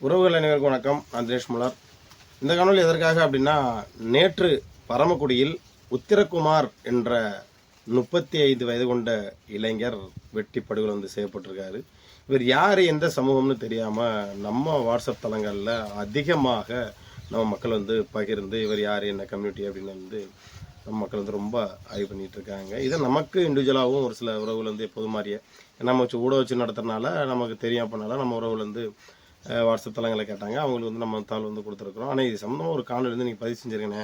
உறவுகள் அனைவருக்கும் வணக்கம். நான் தினேஷ் முலார். இந்த காணொலி எதற்காக அப்படின்னா, நேற்று பரமக்குடியில் உத்திரகுமார் என்ற 35 வயது கொண்ட இளைஞர் வெட்டி படுகொலை செய்யப்பட்டிருக்காரு. இவர் யார், எந்த சமூகம்னு தெரியாமல் நம்ம வாட்ஸ்அப் தளங்களில் அதிகமாக நம்ம மக்கள் பகிர்ந்து இவர் யார், என்ன கம்யூனிட்டி அப்படின்னு நம்ம மக்கள் ரொம்ப ஆய்வு பண்ணிகிட்டு இருக்காங்க. இதை நமக்கு இண்டிவிஜுவலாகவும் ஒரு சில உறவுகள் எப்போதும் மாதிரியே நம்ம ஊட வச்சு நடத்துறதுனால நமக்கு தெரியும். அப்படின்னால நம்ம உறவுகள் வாட்ஸ்அப் தளங்களை கேட்டாங்க. அவங்களுக்கு நம்ம தாள் கொடுத்துருக்குறோம். ஆனால் இது சம்மந்தமாக ஒரு காணொலி நீங்கள் பதிவு செஞ்சுருக்கேனே,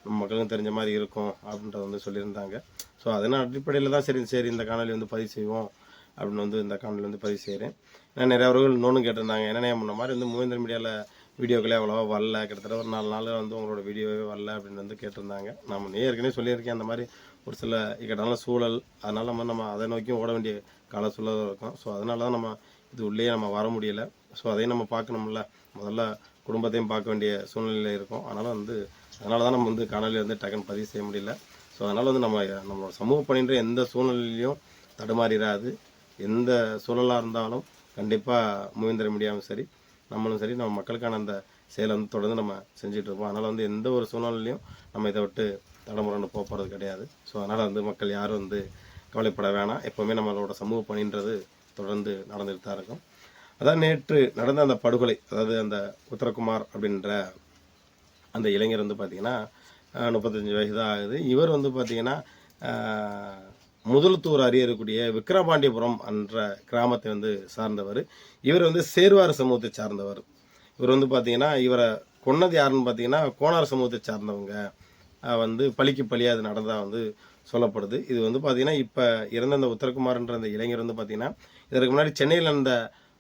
நம்ம மக்களுக்கும் தெரிஞ்ச மாதிரி இருக்கும் அப்படின்றத சொல்லியிருந்தாங்க. ஸோ அதனால் அடிப்படையில் தான் சரி இந்த காணொலி பதிவு செய்வோம் அப்படின்னு இந்த காணொலி பதிவு செய்கிறேன். ஏன்னா நிறைய அவர்கள் இன்னொன்று கேட்டிருந்தாங்க, என்னென்ன முன்ன மாதிரி மூவேந்தர் மீடியாவில் வீடியோக்களே அவ்வளோவா வரல, கிட்டத்தட்ட ஒரு 4 நாள் உங்களோட வீடியோவே வரல அப்படின்னு கேட்டிருந்தாங்க. நம்ம ஏற்கனவே சொல்லியிருக்கேன், அந்த மாதிரி ஒரு சில இக்கட்டான சூழல், அதனால் நம்ம அதை நோக்கியும் ஓட வேண்டிய கால சூழல் இருக்கும். ஸோ அதனால தான் நம்ம இது உள்ளே நம்ம வர முடியலை. ஸோ அதையும் நம்ம பார்க்கணும்ல, முதல்ல குடும்பத்தையும் பார்க்க வேண்டிய சூழ்நிலையில் இருக்கும். அதனால தான் நம்ம காணொலி டக்குன்னு பதிவு செய்ய முடியல. ஸோ அதனால் நம்மளோட சமூக பணின்ற எந்த சூழ்நிலையிலையும் தடுமாறிடாது. எந்த சூழலாக இருந்தாலும் கண்டிப்பாக மூவேந்தர் மீடியாவும் சரி, நம்மளும் சரி, நம்ம மக்களுக்கான அந்த செயலை தொடர்ந்து நம்ம செஞ்சிட்ருப்போம். அதனால் எந்த ஒரு சூழ்நிலையிலையும் நம்ம இதை விட்டு தடமுறைன்னு போகிறது கிடையாது. ஸோ அதனால் மக்கள் யாரும் கவலைப்பட வேணாம். எப்போவுமே நம்மளோட சமூக பணின்றது தொடர்ந்து நடந்துகிட்டு தான் இருக்கும். அதான் நேற்று நடந்த அந்த படுகொலை, அதாவது அந்த உத்தரகுமார் அப்படின்ற அந்த இளைஞர் பார்த்திங்கன்னா 35 வயது தான் ஆகுது. இவர் பார்த்திங்கன்னா முதல்தூர் அறியக்கூடிய விக்கிரபாண்டியபுரம் என்ற கிராமத்தை சார்ந்தவர். இவர் சேர்வார் சமூகத்தை சார்ந்தவர். இவர் பார்த்திங்கன்னா இவரை கொன்னது யாருன்னு பார்த்திங்கன்னா கோனார் சமூகத்தை சார்ந்தவங்க. பழிக்கு பழியாக அது நடந்தால் சொல்லப்படுது. இது பார்த்திங்கன்னா இப்போ இறந்த அந்த உத்தரகுமார்ன்ற அந்த இளைஞர் பார்த்திங்கன்னா இதற்கு முன்னாடி சென்னையில்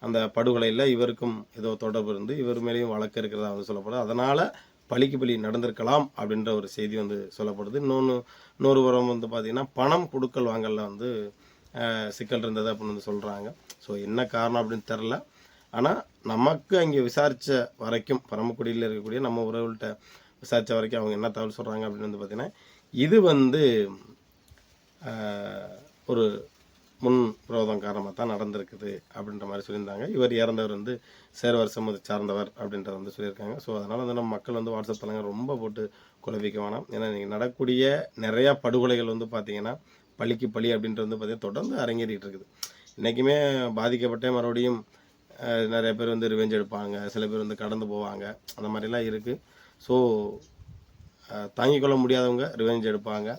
அந்த படுகொலையில் இவருக்கும் ஏதோ தொடர்பு இருந்து இவர் மேலேயும் வழக்கு இருக்கிறதா சொல்லப்படுது. அதனால் பழிக்கு பழி நடந்திருக்கலாம் அப்படின்ற ஒரு செய்தி சொல்லப்படுது. இன்னொரு புறம் பார்த்திங்கன்னா பணம் கொடுக்கல் வாங்கலில் சிக்கல் இருந்தது அப்படின்னு சொல்கிறாங்க. ஸோ என்ன காரணம் அப்படின்னு தெரில. ஆனால் நமக்கு அங்கே விசாரித்த வரைக்கும், பரமக்குடியில் இருக்கக்கூடிய நம்ம உறவுகள்கிட்ட விசாரித்த வரைக்கும் அவங்க என்ன தகவல் சொல்கிறாங்க அப்படின்னு பார்த்திங்கன்னா, இது ஒரு முன் விரோதம் காரணமாக தான் நடந்திருக்குது அப்படின்ற மாதிரி சொல்லியிருந்தாங்க. இவர் இறந்தவர் சேர்வார் சமூகத்தை சார்ந்தவர் அப்படின்றத சொல்லியிருக்காங்க. ஸோ அதனால் நம்ம மக்கள் வாட்ஸ்அப் தளங்கள் ரொம்ப போட்டு குழப்பிக்க வேணாம். ஏன்னா நீங்கள் நடக்கூடிய நிறையா படுகொலைகள் பார்த்திங்கன்னா பழிக்கு பழி அப்படின்றது பார்த்திங்கன்னா தொடர்ந்து அரங்கேறிட்டு இருக்குது. இன்றைக்குமே பாதிக்கப்பட்ட மறுபடியும் நிறைய பேர் ரிவெஞ்ச் எடுப்பாங்க, சில பேர் கடந்து போவாங்க, அந்த மாதிரிலாம் இருக்குது. ஸோ தாங்கிக் கொள்ள முடியாதவங்க ரிவெஞ்ச் எடுப்பாங்க,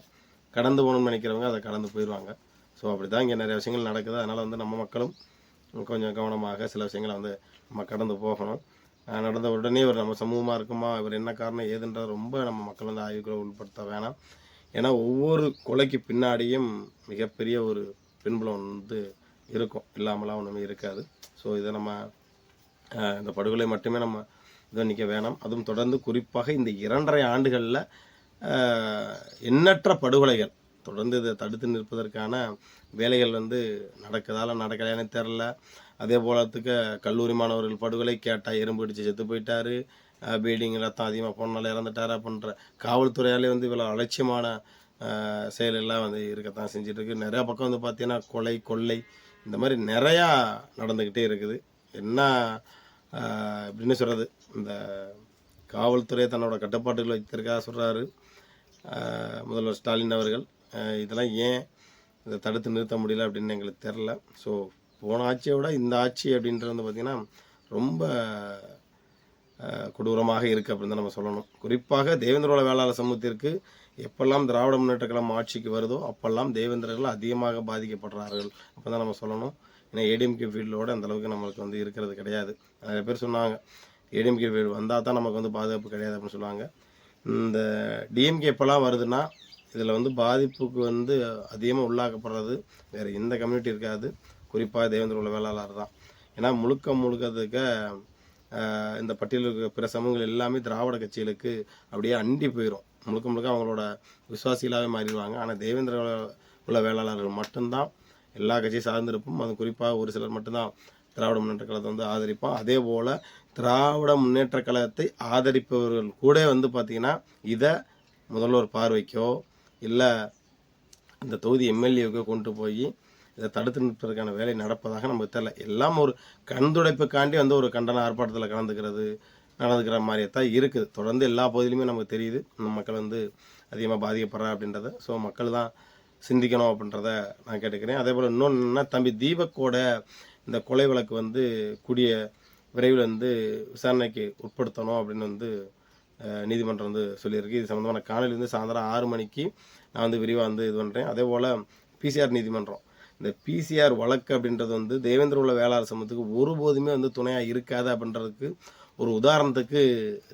கடந்து போகணும்னு நினைக்கிறவங்க அதை கடந்து போயிடுவாங்க. ஸோ அப்படி தான் இங்கே நிறைய விஷயங்கள் நடக்குது. அதனால் நம்ம மக்களும் கொஞ்சம் கவனமாக சில விஷயங்களை நம்ம கடந்து போகணும். நடந்த உடனே இவர் நம்ம சமூகமாக இருக்குமா, இவர் என்ன காரணம் ஏதுன்ற ரொம்ப நம்ம மக்கள் ஆய்வுகளை உட்படுத்த வேணாம். ஏன்னா ஒவ்வொரு கொலைக்கு பின்னாடியும் மிகப்பெரிய ஒரு பின்புலம் இருக்கும், இல்லாமலாம் ஒன்றுமே இருக்காது. ஸோ இதை நம்ம இந்த படுகொலை மட்டுமே நம்ம இதை நிற்க வேணாம். அதுவும் தொடர்ந்து குறிப்பாக இந்த 2.5 ஆண்டுகளில் எண்ணற்ற படுகொலைகள் தொடர்ந்து இதை தடுத்து நிற்பதற்கான வேலைகள் நடக்குதால நடக்கலையானே தெரில. அதே போலத்துக்கு கல்லூரி மாணவர்கள் படுகொலை, கேட்டால் எறும்பு அடித்து செத்து போயிட்டார், பீடிங் ரத்தம் அதிகமாக போனால இறந்துட்டார் அப்படின்ற காவல்துறையாலே இவ்வளோ அலட்சியமான செயலெல்லாம் இருக்கத்தான் செஞ்சிட்ருக்கு. நிறையா பக்கம் பார்த்தீங்கன்னா கொலை, கொள்ளை இந்த மாதிரி நிறையா நடந்துக்கிட்டே இருக்குது. என்ன எப்படின்னு சொல்கிறது, இந்த காவல்துறையை தன்னோட கட்டுப்பாட்டுகள் வைத்திருக்கா சொல்கிறாரு முதல்வர் ஸ்டாலின் அவர்கள். இதெல்லாம் ஏன் இதை தடுத்து நிறுத்த முடியல அப்படின்னு எங்களுக்கு தெரில. ஸோ போன ஆட்சியை விட இந்த ஆட்சி அப்படின்றது பார்த்திங்கன்னா ரொம்ப கொடூரமாக இருக்குது அப்படின்னு தான் நம்ம சொல்லணும். குறிப்பாக தேவேந்திரோட வேளாளர் சமூகத்திற்கு எப்பெல்லாம் திராவிட முன்னேற்ற கழகம் ஆட்சிக்கு வருதோ அப்பெல்லாம் தேவேந்திரர்கள் அதிகமாக பாதிக்கப்படுறார்கள் அப்போ தான் நம்ம சொல்லணும். ஏன்னா ஏடிஎம்கே ஃபீல்டோட அந்தளவுக்கு நம்மளுக்கு இருக்கிறது கிடையாது. நிறைய பேர் சொன்னாங்க ஏடிஎம்கே ஃபீல்டு வந்தால் தான் நமக்கு பாதுகாப்பு கிடையாது அப்படின்னு சொல்லுவாங்க. இந்த டிஎம்கே எப்போல்லாம் வருதுன்னா இதில் பாதிப்புக்கு அதிகமாக உள்ளாக்கப்படுறது வேறு எந்த கம்யூனிட்டி இருக்காது, குறிப்பாக தேவேந்திர வேளாளர் தான். ஏன்னா முழுக்கத்துக்கு இந்த பட்டியலில் இருக்கிற பிற சமூகங்கள் எல்லாமே திராவிட கட்சிகளுக்கு அப்படியே அண்டி போயிடும், முழுக்க அவங்களோட விசுவாசிகளாகவே மாறிடுவாங்க. ஆனால் தேவேந்திர குல வேளாளர்கள் மட்டும்தான் எல்லா கட்சியும் சார்ந்திருப்போம். அது குறிப்பாக ஒரு சிலர் மட்டும்தான் திராவிட முன்னேற்ற கழகத்தை ஆதரிப்போம். அதே போல் திராவிட முன்னேற்ற கழகத்தை ஆதரிப்பவர்கள் கூட பார்த்திங்கன்னா இதை முதல்வர் பார்வைக்கோ இல்லை இந்த தொகுதி எம்எல்ஏவுக்கோ கொண்டு போய் இதை தடுத்து நிற்பதற்கான வேலை நடப்பதாக நமக்கு தெரியல. எல்லாம் ஒரு கண்துடைப்புக்காண்டி வந்து ஒரு கண்டன ஆர்ப்பாட்டத்தில் நடந்துக்கிற மாதிரியே தான் இருக்குது. தொடர்ந்து எல்லா பகுதியிலுமே நமக்கு தெரியுது நம்ம மக்கள் வந்து அதிகமாக பாதிக்கப்படுறா அப்படின்றத. ஸோ மக்கள் தான் சிந்திக்கணும் அப்படின்றத நான் கேட்டுக்கிறேன். அதே போல் இன்னொன்று என்னன்னா, தம்பி தீபக்கோட இந்த கொலை வழக்கு வந்து கூடிய விரைவில் வந்து விசாரணைக்கு உட்படுத்தணும் அப்படின்னு வந்து நீதிமன்றம் வந்து சொல்லியிருக்கு. இது சம்மந்தமான காணொலி வந்து சாயந்தரம் 6 மணிக்கு நான் வந்து விரிவாக வந்து இது பண்ணுறேன். அதே போல் பிசிஆர் நீதிமன்றம், இந்த பிசிஆர் வழக்கு அப்படின்றது வந்து தேவேந்திர உள்ள வேளாளர் சமூகத்துக்கு ஒருபோதுமே வந்து துணையாக இருக்காது அப்படின்றதுக்கு ஒரு உதாரணத்துக்கு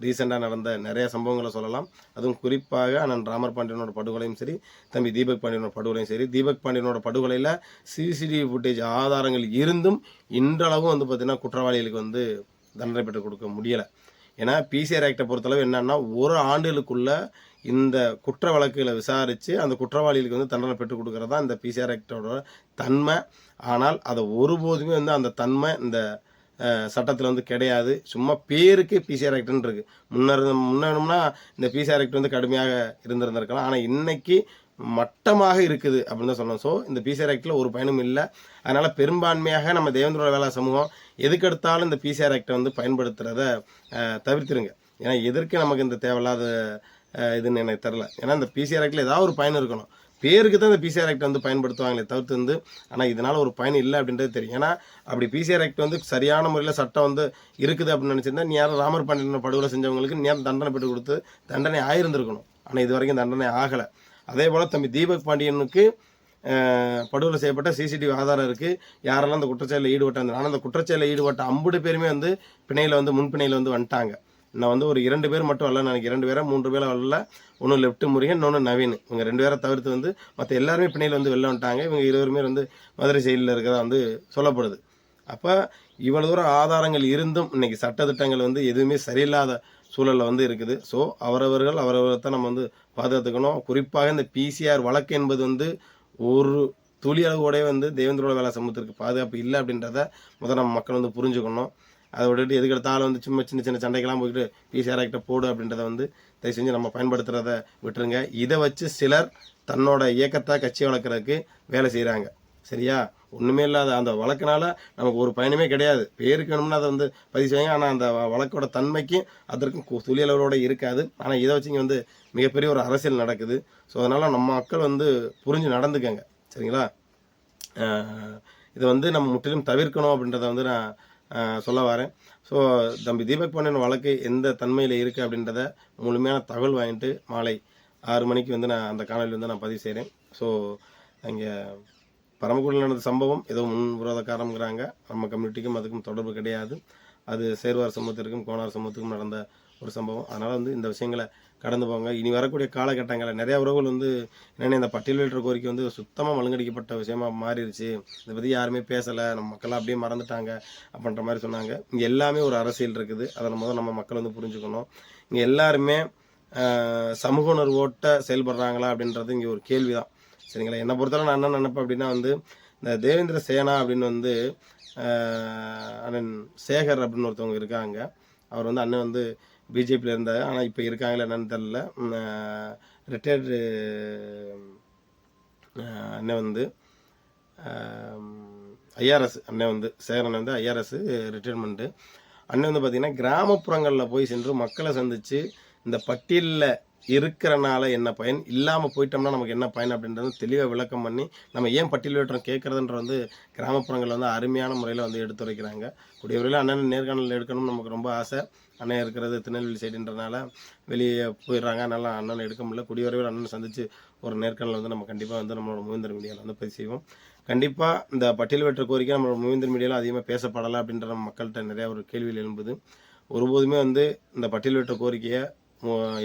ரீசெண்டாக நடந்த நிறைய சம்பவங்களை சொல்லலாம். அதுவும் குறிப்பாக அண்ணன் ராமர் பாண்டியனோட படுகொலையும் சரி, தம்பி தீபக் பாண்டியனோட படுகொலையும் சரி. தீபக் பாண்டியனோட படுகொலையில் சிசிடிவி ஃபுட்டேஜ் ஆதாரங்கள் இருந்தும் இன்றளவும் வந்து பார்த்திங்கன்னா குற்றவாளிகளுக்கு வந்து தண்டனை பெற்றுக் கொடுக்க முடியலை. ஏன்னா பிசிஆர் ஆக்டை பொறுத்தளவு என்னன்னா, ஒரு ஆண்டுகளுக்குள்ள இந்த குற்ற வழக்குகளை விசாரித்து அந்த குற்றவாளிகளுக்கு வந்து தண்டனை பெற்றுக் கொடுக்கறது தான் இந்த பிசிஆர் ஆக்டோட தன்மை. ஆனால் அதை ஒருபோதுமே வந்து அந்த தன்மை இந்த சட்டத்தில் வந்து கிடையாது. சும்மா பேருக்கு பிசிஆர் ஆக்ட்னு இருக்குது. முன்னேறணும்னா இந்த பிசிஆர் ஆக்ட் வந்து கடுமையாக இருந்திருந்திருக்கலாம். ஆனால் இன்னைக்கு மட்டமாக இருக்குது அப்படின்னு தான் சொல்லணும். ஸோ இந்த பிசிஆர் ஆக்டில் ஒரு பயனும் இல்லை. அதனால் பெரும்பான்மையாக நம்ம தேவேந்திர வேளாளர் சமூகம் எதுக்கெடுத்தாலும் இந்த பிசிஆர் ஆக்டை வந்து பயன்படுத்துகிறத தவிர்த்துருங்க. ஏன்னா எதற்கு நமக்கு இந்த தேவையில்லாத இதுன்னு எனக்கு தெரில. ஏன்னா இந்த பிசிஆர் ஆக்டில் ஏதாவது ஒரு பயன் இருக்கணும். பேருக்கு தான் இந்த பிசிஆர் ஆக்ட் வந்து பயன்படுத்துவாங்களே தவிர்த்து வந்து, ஆனால் இதனால் ஒரு பயன் இல்லை அப்படின்றது தெரியும். ஏன்னா அப்படி பிசிஆர் ஆக்ட் வந்து சரியான முறையில் சட்டம் வந்து இருக்குது அப்படின்னு நினச்சிருந்தா நீ யாரும் ராமர் பாண்டியன் படுகொலை செஞ்சவங்களுக்கு நேரம் தண்டனை பெற்று கொடுத்து தண்டனை ஆயிருந்திருக்கணும். ஆனால் இது வரைக்கும் தண்டனை ஆகலை. அதே போல் தம்பி தீபக் பாண்டியனுக்கு படுகொலை செய்யப்பட்ட சிசிடிவி ஆதாரம் இருக்குது. யாரெல்லாம் அந்த குற்றச்செயலில் ஈடுபட்டாங்க. ஆனால் அந்த குற்றச்செயலில் ஈடுபட்ட 50 பேருமே வந்து பிணையில் வந்து முன்பிணையில் வந்து வந்துட்டாங்க. நான் வந்து ஒரு 2 பேர் மட்டும் வரல, எனக்கு 2 பேரா 3 பேரை வரல. ஒன்று லெஃப்ட் முருகன், இன்னொன்று நவீன். இவங்க 2 பேரை தவிர்த்து வந்து மற்ற எல்லாருமே பிணையில் வந்து வெளில வந்துட்டாங்க. இவங்க 20 பேர் வந்து மதுரை ஜெயிலில் இருக்கிறதா வந்து சொல்லப்படுது. அப்போ இவ்வளோ தூரம் ஆதாரங்கள் இருந்தும் இன்னைக்கு சட்டத்திட்டங்கள் வந்து எதுவுமே சரியில்லாத சூழலில் வந்து இருக்குது. ஸோ அவரவர்களை நம்ம வந்து பாதுகாத்துக்கணும். குறிப்பாக இந்த பிசிஆர் வழக்கு என்பது வந்து ஒரு துளி அளவோடய வந்து தேவேந்திர வேளாளர் சமூகத்திற்கு பாதுகாப்பு இல்லை அப்படின்றத முதல் நம்ம மக்கள் வந்து புரிஞ்சுக்கணும். அதை விட்டுட்டு எதுக்கெடுத்தாலும் வந்து சும்மா சின்ன சின்ன சண்டைக்கெல்லாம் போய்ட்டு பிசிஆர் ஆக்டை போடு அப்படின்றத வந்து தயவு செஞ்சு நம்ம பயன்படுத்துகிறத விட்டுருங்க. இதை வச்சு சிலர் தன்னோட இயக்கத்தை கட்சி வளர்க்குறதுக்கு வேலை செய்கிறாங்க. சரியா? ஒன்றுமே இல்லாத அந்த வழக்கினால நமக்கு ஒரு பயனுமே கிடையாது. பேருக்கு வேணும்னா அதை வந்து பதிவு செய்வாங்க. ஆனால் அந்த வழக்கோட தன்மைக்கும் அதற்கும் துளியளவோட இருக்காது. ஆனால் இதை வச்சு இங்கே வந்து மிகப்பெரிய ஒரு அரசியல் நடக்குது. ஸோ அதனால் நம்ம மக்கள் வந்து புரிஞ்சு நடந்துக்கங்க. சரிங்களா? இதை வந்து நம்ம முற்றிலும் தவிர்க்கணும் அப்படின்றத வந்து நான் சொல்ல வரேன். ஸோ தம்பி தீபக் பாண்டியன் வழக்கு எந்த தன்மையில் இருக்குது அப்படின்றத முழுமையான தகவல் வாங்கிட்டு மாலை 6 மணிக்கு வந்து நான் அந்த காணொலி வந்து நான் பதிவு செய்கிறேன். ஸோ அங்கே பரமக்குடியில் நடந்த சம்பவம் ஏதோ முன்விரோத காரணங்கிறாங்க. நம்ம கம்யூனிட்டிக்கும் அதுக்கும் தொடர்பு கிடையாது. அது சேர்வார் சமூகத்திற்கும் கோனார் சமூகத்துக்கும் நடந்த ஒரு சம்பவம். அதனால் வந்து இந்த விஷயங்களை கடந்து போங்க. இனி வரக்கூடிய காலகட்டங்களில் நிறையா உறவுகள் வந்து என்னென்ன இந்த பட்டியலிட்ட கோரிக்கை வந்து சுத்தமாக மழுங்கடிக்கப்பட்ட விஷயமா மாறிடுச்சு. இதை பற்றி யாருமே பேசலை, நம்ம மக்கள்லாம் அப்படியே மறந்துட்டாங்க அப்படின்ற மாதிரி சொன்னாங்க. இங்கே எல்லாமே ஒரு அரசியல் இருக்குது. அதை நம்ம மக்கள் வந்து புரிஞ்சுக்கணும். இங்கே எல்லாருமே சமூக உணர்வோட்ட செயல்படுறாங்களா அப்படின்றது இங்கே ஒரு கேள்வி தான். சரிங்களா? என்னை பொறுத்தவரை நான் என்ன நினைப்பேன் அப்படின்னா வந்து இந்த தேவேந்திர சேனா அப்படின்னு வந்து அண்ணன் சேகர் அப்படின்னு ஒருத்தவங்க இருக்காங்க. அவர் வந்து அண்ணன் வந்து பிஜேபியில் இருந்தார். ஆனால் இப்போ இருக்காங்களே என்னன்னு தெரில. ரிட்டையர்டு அண்ணன் வந்து ஐஆர்எஸ் அண்ணன் வந்து சேகர் அண்ணன் வந்து ஐஆர்எஸ் ரிட்டையர்மெண்ட்டு. அண்ணன் வந்து பார்த்திங்கன்னா கிராமப்புறங்களில் போய் சென்று மக்களை சந்தித்து இந்த பட்டியலில் இருக்கிறனால என்ன பயன், இல்லாமல் போயிட்டோம்னா நமக்கு என்ன பயன் அப்படின்றது தெளிவாக விளக்கம் பண்ணி நம்ம ஏன் பட்டியல் வேட்டுறோம் கேட்குறதுன்ற வந்து கிராமப்புறங்களில் வந்து அருமையான முறையில் வந்து எடுத்துரைக்கிறாங்க. கூடிய விரைவில் அண்ணன் நேர்காணல் எடுக்கணும்னு நமக்கு ரொம்ப ஆசை. அண்ணன் இருக்கிறது திருநெல்வேலி சைடுன்றனால வெளியே போயிடுறாங்க. அதனால் அண்ணன் எடுக்க முடியல. கூடிய விரைவில் அண்ணன் சந்தித்து ஒரு நேர்காணல் வந்து நம்ம கண்டிப்பாக வந்து நம்மளோட மூவேந்தர் மீடியாவில் வந்து பதிவு செய்வோம். கண்டிப்பாக இந்த பட்டியல் வெற்ற கோரிக்கை நம்மளோட மூவேந்தர் மீடியாவில் அதிகமாக பேசப்படலை அப்படின்ற நம்ம மக்கள்கிட்ட நிறையா ஒரு கேள்வியில் எழும்புது. ஒருபோதுமே வந்து இந்த பட்டியல் வெற்ற கோரிக்கையை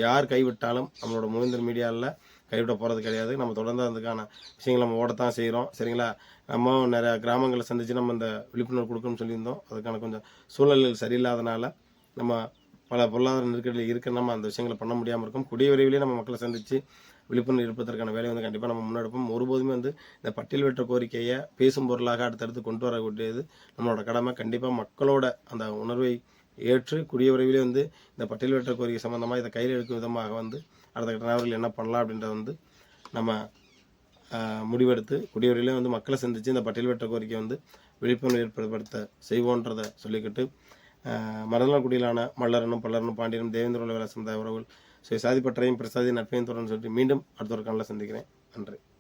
யார் கைவிட்டாலும் நம்மளோட மூவேந்தர் மீடியாவில் கைவிட போகிறது கிடையாது. நம்ம தொடர்ந்து அதுக்கான விஷயங்கள் நம்ம ஓடத்தான் செய்கிறோம். சரிங்களா? நம்ம நிறையா கிராமங்களை சந்தித்து நம்ம இந்த விழிப்புணர்வு கொடுக்கணும்னு சொல்லியிருந்தோம். அதுக்கான கொஞ்சம் சூழல்கள் சரியில்லாதனால நம்ம பல பொருளாதார நெருக்கடியில் இருக்க நம்ம அந்த விஷயங்களை பண்ண முடியாமல் இருக்கும். கூடிய விரைவிலேயே நம்ம மக்களை சந்தித்து விழிப்புணர்வு இருப்பதற்கான வேலையை வந்து கண்டிப்பாக நம்ம முன்னெடுப்போம். ஒருபோதுமே வந்து இந்த பட்டியல் வெற்ற கோரிக்கையை பேசும் பொருளாக அடுத்தடுத்து கொண்டு வரக்கூடியது நம்மளோட கடமை. கண்டிப்பாக மக்களோட அந்த உணர்வை ஏற்று கூடிய விரைவிலே வந்து இந்த பட்டியல் வெற்ற கோரிக்கை சம்மந்தமாக இதை கையில் எடுக்கும் விதமாக வந்து அடுத்த கட்ட நபர்கள் என்ன பண்ணலாம் அப்படின்றத வந்து நம்ம முடிவெடுத்து குடியுரிமையிலே வந்து மக்களை சந்தித்து இந்த பட்டியல் பெற்ற கோரிக்கை வந்து விழிப்புணர்வு ஏற்படுத்த செய்வோன்றதை சொல்லிக்கிட்டு மருதநாள்குடியிலான மல்லரனும் பல்லரனும் பாண்டியனும் தேவேந்திர உலக சமுதாய உறவுகள் சாதிப்பற்றையும் பிரசாதி நட்பையும் தொடர்ந்து சொல்லி மீண்டும் அடுத்த ஒரு காலில் சந்திக்கிறேன். நன்றி.